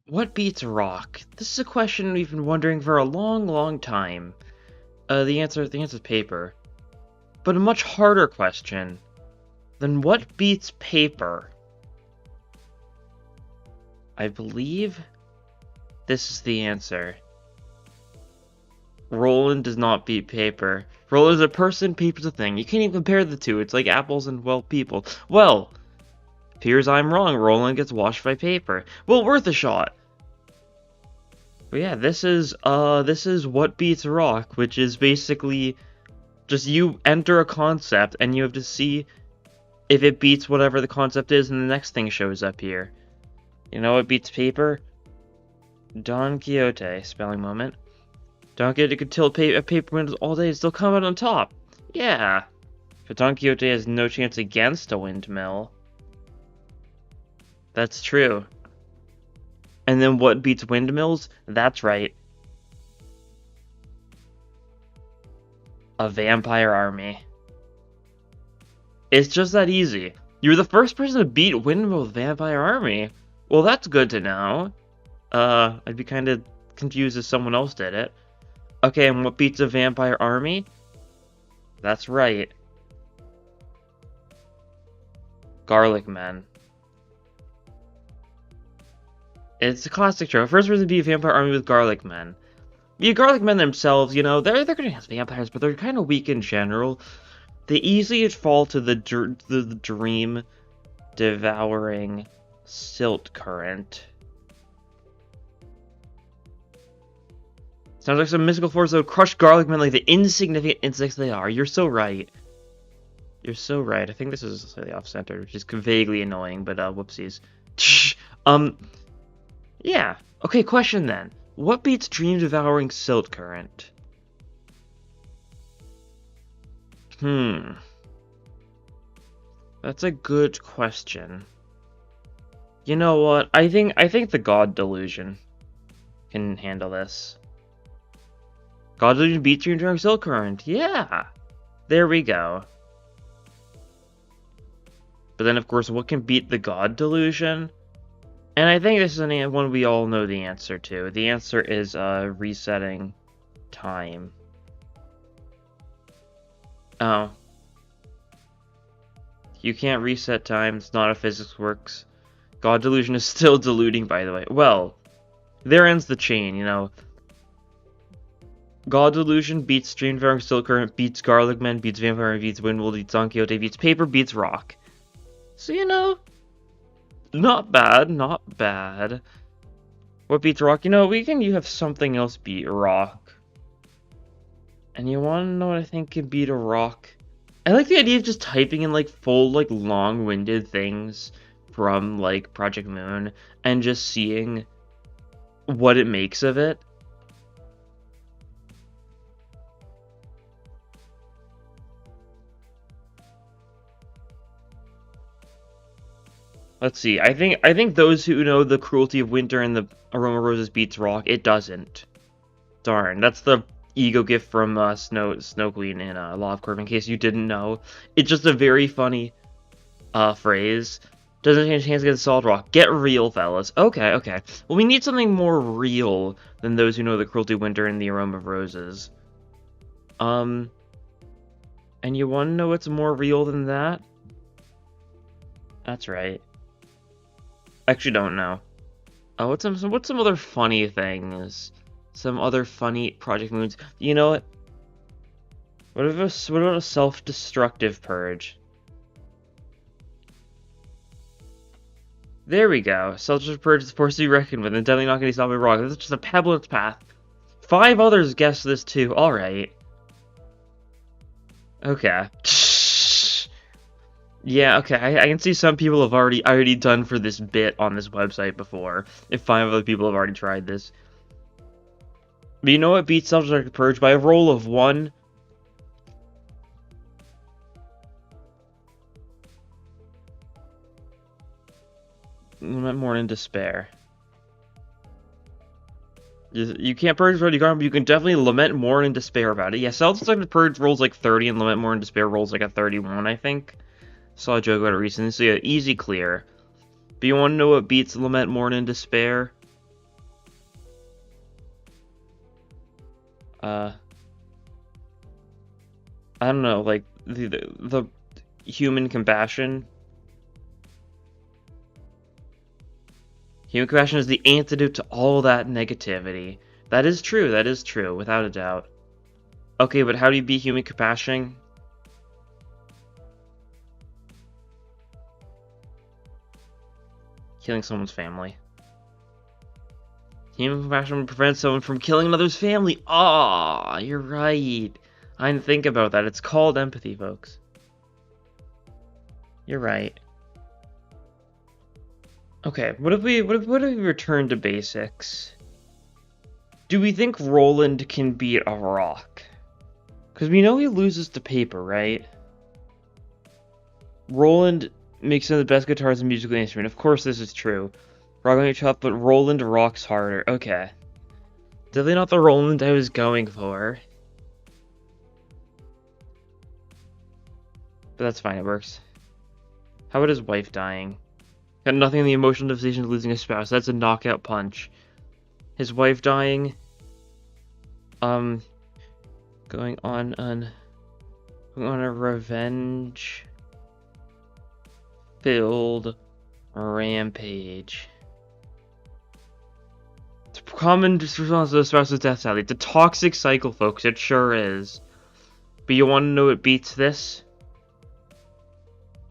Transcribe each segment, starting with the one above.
What beats rock? This is a question we've been wondering for a long, long time. The answer is paper. But a much harder question than what beats paper? I believe this is the answer. Roland does not beat paper. Roland is a person, paper's a thing. You can't even compare the two. It's like apples and, well, people. Well, appears I'm wrong. Roland gets washed by paper. Well, worth a shot. But yeah, this is what beats rock, which is basically just you enter a concept and you have to see if it beats whatever the concept is, and the next thing shows up here. You know what beats paper? Don Quixote, spelling moment. Don Quixote could tilt paper windows all day and still come out on top. Yeah. But Don Quixote has no chance against a windmill. That's true. And then what beats windmills? That's right. A vampire army. It's just that easy. You're the first person to beat windmill with vampire army. Well, that's good to know. I'd be kind of confused if someone else did it. Okay, and what beats a vampire army? That's right. Garlic men. It's a classic trope. First person to beat a vampire army with garlic men. The garlic men themselves, you know, they're gonna have vampires, but they're kind of weak in general. They easily fall to the dream devouring silt current. Sounds like some mystical force that would crush garlic men like the insignificant insects they are. You're so right. You're so right. I think this is slightly off-center, which is vaguely annoying, but whoopsies. Yeah. Okay, question then. What beats dream devouring silt current? That's a good question. You know what? I think the God Delusion can handle this. God Delusion beats Dream Devouring Silt Current. Yeah! There we go. But then, of course, what can beat the God Delusion? And I think this is one we all know the answer to. The answer is resetting time. Oh. You can't reset time. It's not how physics works. God Delusion is still deluding, by the way. Well, there ends the chain, you know. God Delusion beats Dream Devouring Silt Current, beats Garlic Men, beats Vampire, beats Windwall, beats Don Quixote, beats Paper, beats Rock. So, you know, not bad, not bad. What beats Rock? You know, you have something else beat Rock. And you want to know what I think can beat a Rock? I like the idea of just typing in, like, full, like, long-winded things from, like, Project Moon and just seeing what it makes of it. Let's see. I think those who know the cruelty of winter and the aroma of roses beats rock. It doesn't. Darn. That's the ego gift from Snow Queen in Law of Curve. In case you didn't know, it's just a very funny phrase. Doesn't change hands against solid rock. Get real, fellas. Okay, okay. Well, we need something more real than those who know the cruelty of winter and the aroma of roses. And you want to know what's more real than that? That's right. Actually, don't know. What's some other funny things? Some other funny Project Moons. You know what? What about a self-destructive purge? There we go. Self-destructive purge is a force to be reckoned with, and definitely not going to be stopped by rock. This is just a pebble in its path. 5 others guessed this too. All right. Okay. Yeah, okay, I can see some people have already done for this bit on this website before, if 5 other people have already tried this. But you know what beats Self-Destructive Purge? By a roll of 1. Lament, mourn, and despair. You can't purge Bloody Garden, but you can definitely lament, mourn, and despair about it. Yeah, Self-Destructive Purge rolls like 30, and lament, mourn, and despair rolls like a 31, I think. Saw a joke about it recently, so yeah, easy clear. But you want to know what beats Lament, Mourn, and Despair? I don't know, like, the human compassion. Human compassion is the antidote to all that negativity. That is true, without a doubt. Okay, but how do you beat human compassion? Killing someone's family. Human compassion prevents someone from killing another's family. Ah, you're right. I didn't think about that. It's called empathy, folks. You're right. Okay, what if we return to basics? Do we think Roland can beat a rock? Because we know he loses to paper, right? Roland makes some of the best guitars and musical instrument. Of course, this is true. Rock may be tough, but Roland rocks harder. Okay. Definitely not the Roland I was going for. But that's fine, it works. How about his wife dying? Got nothing in the emotional devastation of losing a spouse. That's a knockout punch. His wife dying. Going on a revenge filled rampage. It's a common response to the spouse's death, sadly. It's a toxic cycle, folks. It sure is. But you want to know what beats this?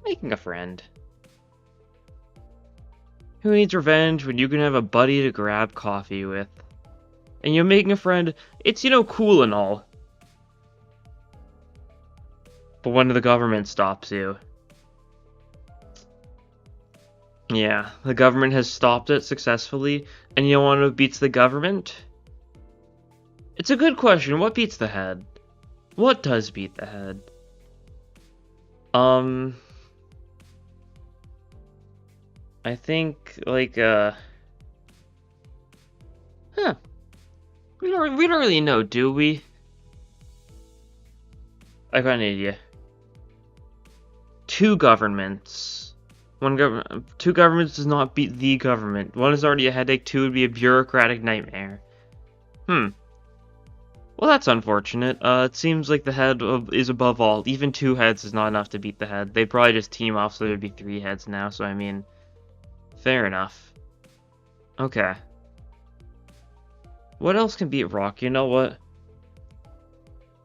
Making a friend. Who needs revenge when you can have a buddy to grab coffee with? And you're making a friend, it's, cool and all. But when the government stops you. Yeah, the government has stopped it successfully, and you want to know what beats the government? It's a good question. What beats the head? What does beat the head? I think, like, huh. We don't really know, do we? I got an idea. Two governments. Two governments does not beat the government. One is already a headache, two would be a bureaucratic nightmare. Well, that's unfortunate. It seems like the head is above all. Even two heads is not enough to beat the head. They'd probably just team off so there'd be three heads now, so I mean... Fair enough. Okay. What else can beat rock? You know what?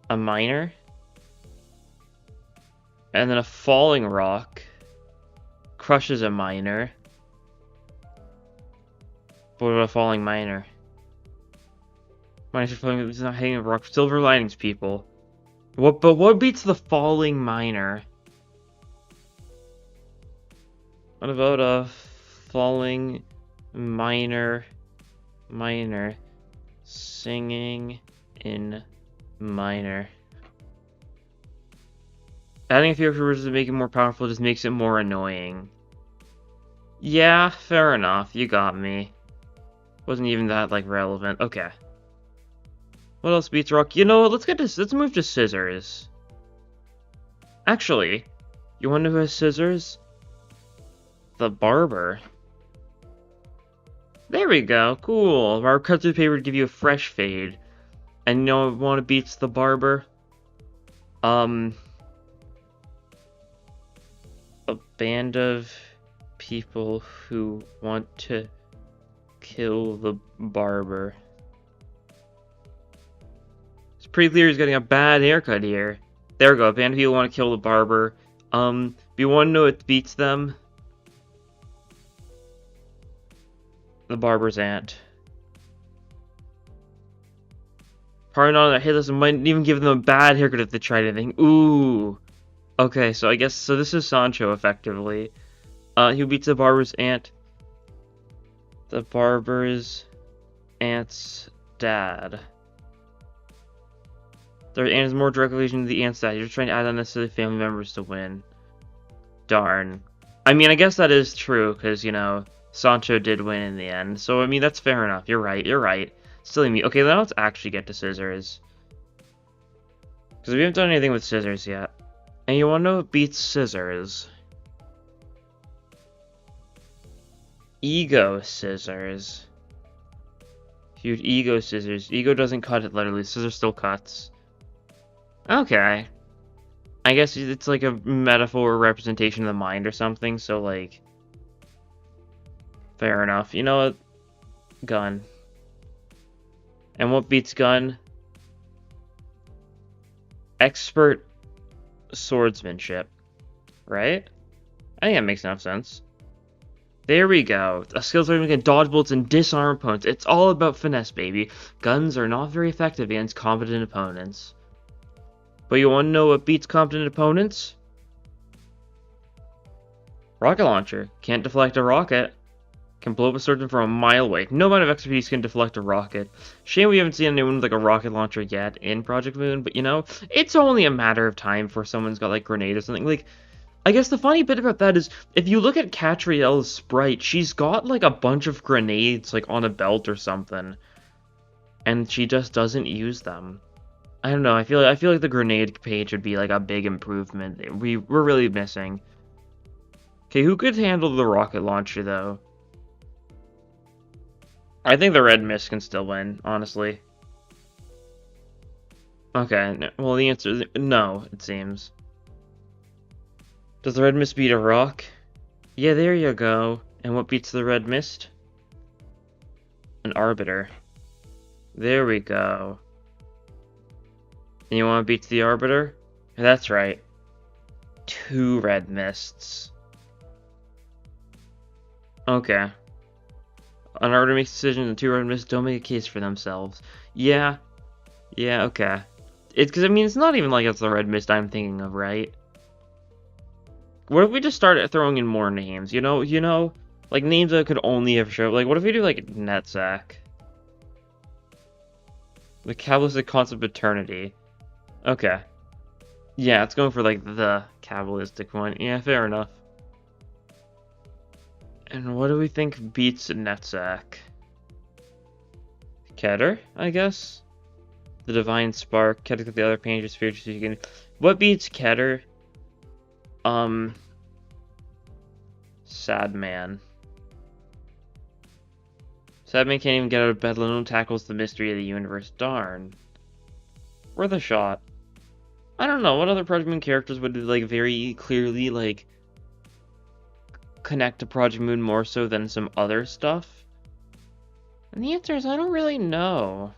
A miner? And then a falling rock crushes a miner. What about a falling miner? Miners are falling, it's not hanging a rock. Silver linings, people. But what beats the falling miner? What about a falling miner singing in minor? Adding a few extra words to make it more powerful just makes it more annoying. Yeah, fair enough. You got me. Wasn't even that, like, relevant. Okay. What else beats rock? You know what? Let's move to scissors. Actually, you want to know who has scissors? The barber. There we go. Cool. Our cut through paper to give you a fresh fade. And you know what beats the barber? A band of people who want to kill the barber. It's pretty clear he's getting a bad haircut here. There we go. A band of people want to kill the barber. Do you want to know what beats them? The barber's aunt. Probably not that. Hey, listen, might even give them a bad haircut if they tried anything. Ooh. Okay, so I guess, so this is Sancho, effectively. Who beats the barber's aunt? The barber's aunt's dad. Their aunt is more direct relation to the aunt's dad. You're trying to add unnecessary family members to win. Darn. I mean, I guess that is true, because, you know, Sancho did win in the end. So, I mean, that's fair enough. You're right. Silly me. Okay, then let's actually get to scissors. Because we haven't done anything with scissors yet. And you want to know what beats scissors? Ego scissors. Huge ego scissors. Ego doesn't cut it literally. Scissors still cuts. Okay. I guess it's like a metaphor or representation of the mind or something, so like... Fair enough. You know what? Gun. And what beats gun? Expert swordsmanship. Right? I think that makes enough sense. There we go. A skills where we can dodge bullets and disarm opponents. It's all about finesse, baby. Guns are not very effective against competent opponents. But you want to know what beats competent opponents? Rocket launcher. Can't deflect a rocket. Can blow up a surgeon from a mile away. No amount of expertise can deflect a rocket. Shame we haven't seen anyone with like a rocket launcher yet in Project Moon, but you know, it's only a matter of time before someone's got like grenade or something. Like, I guess the funny bit about that is, if you look at Catriel's sprite, she's got like a bunch of grenades like on a belt or something, and she just doesn't use them. I don't know. I feel like the grenade page would be like a big improvement. We're really missing. Okay, who could handle the rocket launcher though? I think the red mist can still win, honestly. Okay, well the answer is no, it seems. Does the red mist beat a rock? Yeah, there you go. And what beats the red mist? An arbiter. There we go. And you want to beat the arbiter? That's right. 2 red mists. Okay. An arbiter makes a decision and 2 red mists don't make a case for themselves. Yeah. Yeah, okay. It's because, I mean, it's not even like it's the red mist I'm thinking of, right? What if we just started throwing in more names? You know? Like, names that could only ever show. Like, what if we do, like, Netzach? The Kabbalistic concept of eternity. Okay. Yeah, it's going for, like, the Kabbalistic one. Yeah, fair enough. And what do we think beats Netzach? Keter, I guess? The Divine Spark. Keter got the other pages, spiritual so you can... What beats Keter? Sad man. Sad man can't even get out of bed, let alone tackles the mystery of the universe. Darn. Worth a shot. I don't know, what other Project Moon characters would, like, very clearly, like, connect to Project Moon more so than some other stuff? And the answer is, I don't really know.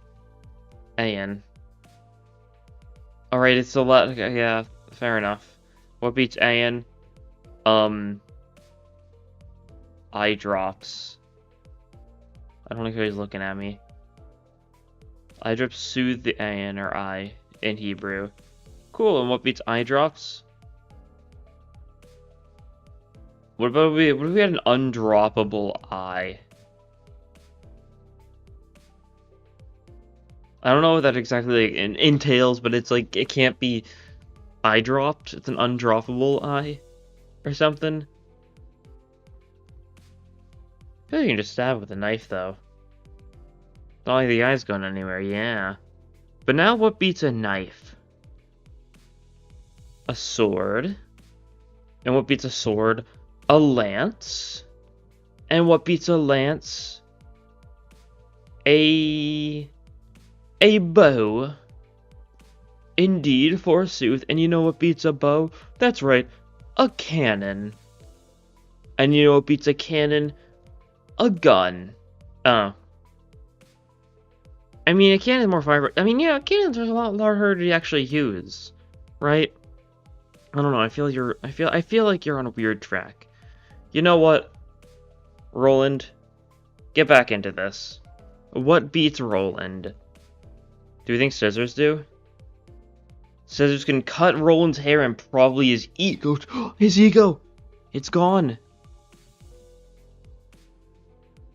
Ayan. Alright, it's a lot, yeah, fair enough. What beats Ayan? Eye drops. I don't like how he's looking at me. Eye drops soothe the Ayan, or eye, in Hebrew. Cool, and what beats eye drops? What if we had an undroppable eye? I don't know what that exactly like, entails, but it's like, it can't be eye dropped. It's an undroppable eye, or something. I feel like you can just stab with a knife, though. Not like the eye's going anywhere, yeah. But now what beats a knife? A sword. And what beats a sword? A lance. And what beats a lance? A bow. Indeed, forsooth. And you know what beats a bow? That's right, a cannon. And you know what beats a cannon? A gun. Oh. I mean, a cannon is more fire. I mean, yeah, cannons are a lot harder to actually use, right? I don't know. I feel like you're on a weird track. You know what, Roland? Get back into this. What beats Roland? Do you think scissors do? Scissors can cut Roland's hair and probably his ego. His ego! It's gone.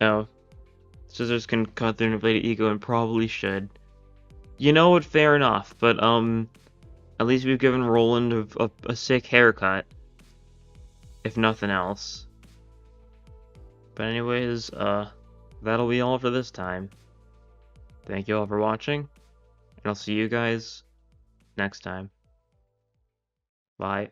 No. Scissors can cut their inflated ego and probably should. You know what? Fair enough. But, at least we've given Roland a sick haircut. If nothing else. But anyways, that'll be all for this time. Thank you all for watching. And I'll see you guys next time. Bye.